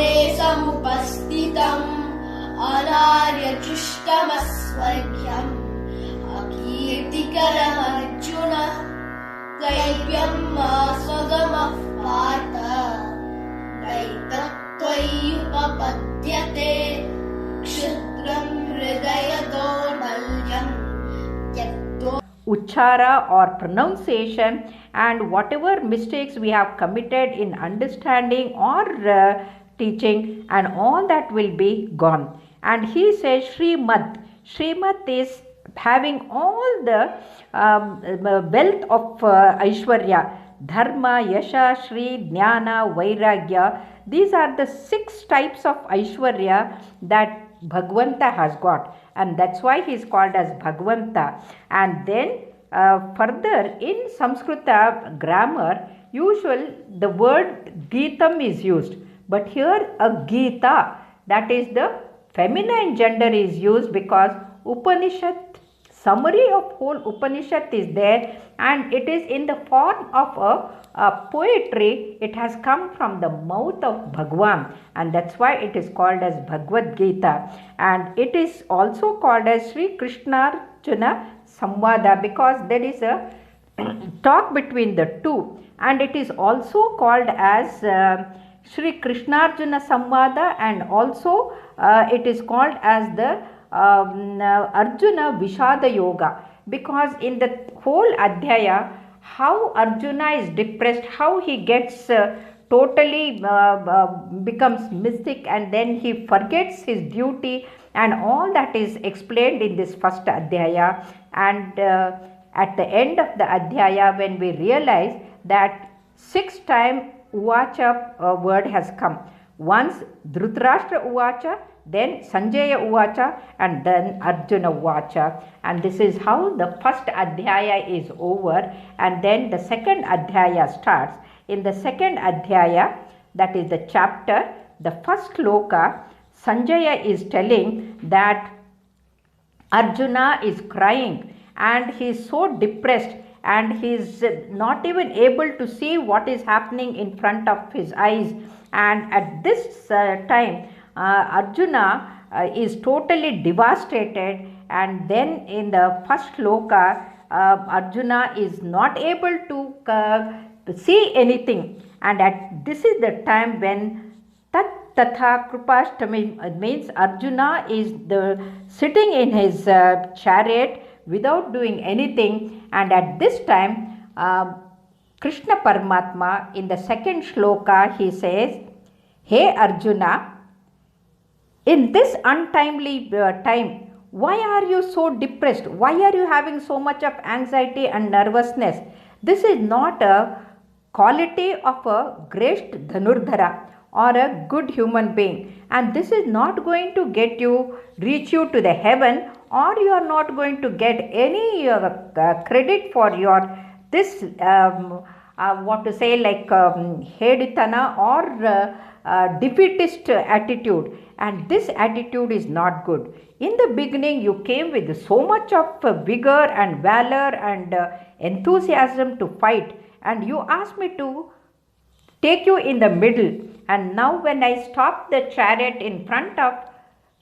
समरे समुपस्थितम् अनार्यचिष्टमस्वर्ग्यम् अकीर्तिकरमर्जुन दैव्यम् स्वगमः पार्थ नैतत्त्वय्युपपद्यते क्षुद्रम् हृदय दौर्बल्यम् त्यक्त्वा. Uchara or pronunciation, and whatever mistakes we have committed in understanding or teaching, and all that will be gone. And he says Shrimad. Shrimad is having all the wealth of Aishwarya, Dharma, Yasha, Shri, Jnana, Vairagya. These are the 6 types of Aishwarya that Bhagavanta has got, and that's why he is called as Bhagavanta. And then further in Sanskrita grammar, usually the word Geetam is used, but here a Gita, that is the feminine gender, is used because Upanishad, summary of whole Upanishad is there, and it is in the form of a poetry. It has come from the mouth of Bhagwan, and that's why it is called as Bhagavad Gita. And it is also called as Sri Krishna Arjuna Samvada because there is a talk between the two, and it is also called as Sri Krishna Arjuna Samvada, and also it is called as the Arjuna Vishada Yoga, because in the whole Adhyaya, how Arjuna is depressed, how he gets totally becomes mystic, and then he forgets his duty, and all that is explained in this first Adhyaya. And at the end of the Adhyaya, when we realize that 6 times Uvacha word has come, once Dhritarashtra Uvacha, then Sanjaya Uvacha, and then Arjuna Uvacha. And this is how the first Adhyaya is over, and then the second Adhyaya starts. In the second Adhyaya, that is the chapter, the first sloka, Sanjaya is telling that Arjuna is crying and he is so depressed, and he is not even able to see what is happening in front of his eyes. And at this time, Arjuna is totally devastated, and then in the first sloka, Arjuna is not able to see anything, and this is the time when Tat Tatha Krupashtami means Arjuna is sitting in his chariot without doing anything, and at this time Krishna Paramatma in the second shloka he says, "Hey Arjuna, in this untimely time, why are you so depressed? Why are you having so much of anxiety and nervousness? This is not a quality of a great Dhanurdhara or a good human being, and this is not going to reach you to the heaven, or you are not going to get any credit for your this what to say, like Heditana or defeatist attitude, and this attitude is not good. In the beginning you came with so much of vigor and valor and enthusiasm to fight, and you asked me to take you in the middle, and now when I stop the chariot in front of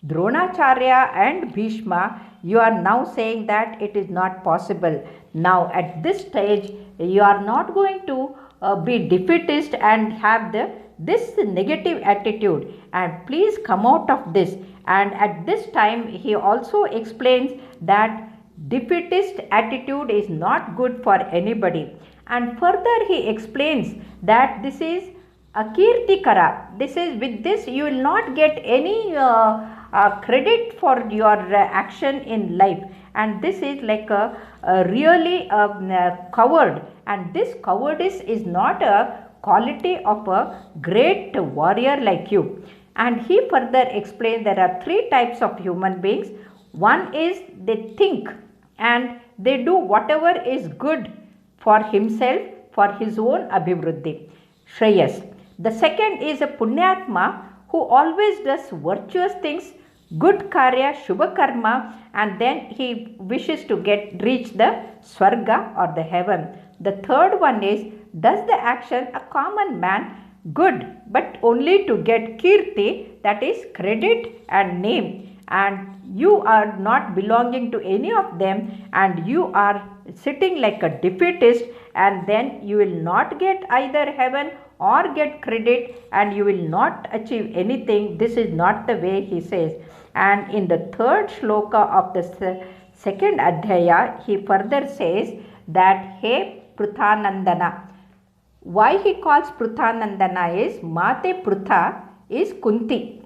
Dronacharya and Bhishma, you are now saying that it is not possible. Now at this stage you are not going to be defeatist and have this negative attitude, and please come out of this. And at this time he also explains that defeatist attitude is not good for anybody, and further he explains that this is akirtikara. This is, with this you will not get any credit for your action in life, and this is like a really coward, and this cowardice is not a quality of a great warrior like you. And he further explains there are 3 types of human beings. One is they think and they do whatever is good for himself, for his own abhivruddhi, shreyas. The second is a punyatma who always does virtuous things, good karya, shubha karma, and then he wishes to reach the swarga or the heaven. The third one is does the action a common man good, but only to get kirti, that is credit and name, and you are not belonging to any of them, and you are sitting like a defeatist, and then you will not get either heaven or get credit, and you will not achieve anything. This is not the way, he says. And in the third shloka of the second adhyaya, he further says that, hey Pruthanandana. Why he calls Pruthanandana is Mate Prutha is Kunti.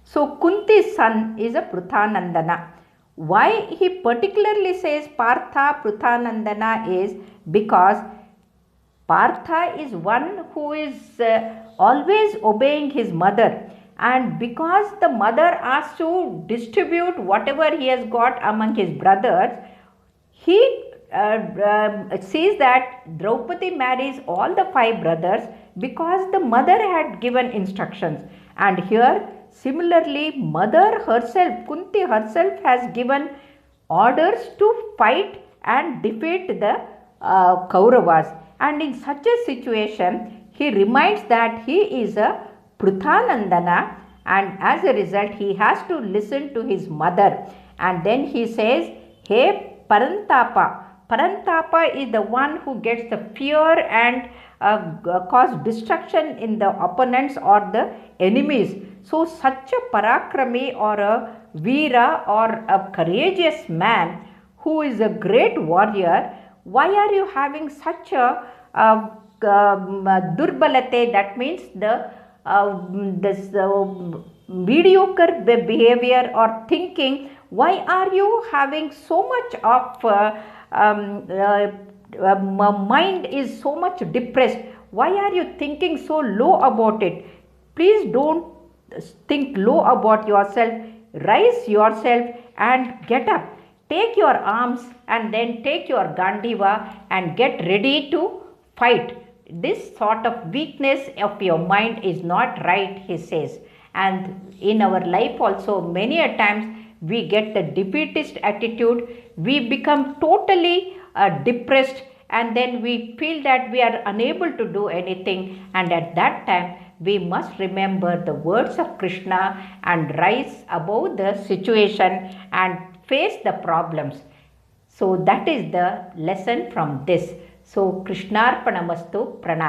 So Kunti's son is a Pruthanandana. Why he particularly says Partha Pruthanandana is because Partha is one who is always obeying his mother, and because the mother asks to distribute whatever he has got among his brothers, he sees that Draupadi marries all the 5 brothers because the mother had given instructions. And here similarly, mother herself, Kunti herself, has given orders to fight and defeat the Kauravas. And in such a situation, he reminds that he is a Pruthanandana, and as a result he has to listen to his mother. And then he says, hey Parantapa. Parantapa is the one who gets the fear and cause destruction in the opponents or the enemies. So such a Parakrami or a Veera or a courageous man who is a great warrior, why are you having such a Durbalate? That means this mediocre behavior or thinking. Why are you having so much of mind is so much depressed? Why are you thinking so low about it? Please don't think low about yourself. Rise yourself and get up. Take your arms and then take your Gandiva and get ready to fight. This sort of weakness of your mind is not right, he says. And in our life also, many a times we get the defeatist attitude. We become totally depressed, and then we feel that we are unable to do anything. And at that time, we must remember the words of Krishna and rise above the situation and face the problems. So that is the lesson from this. So Krishnarpanamastu Pranam.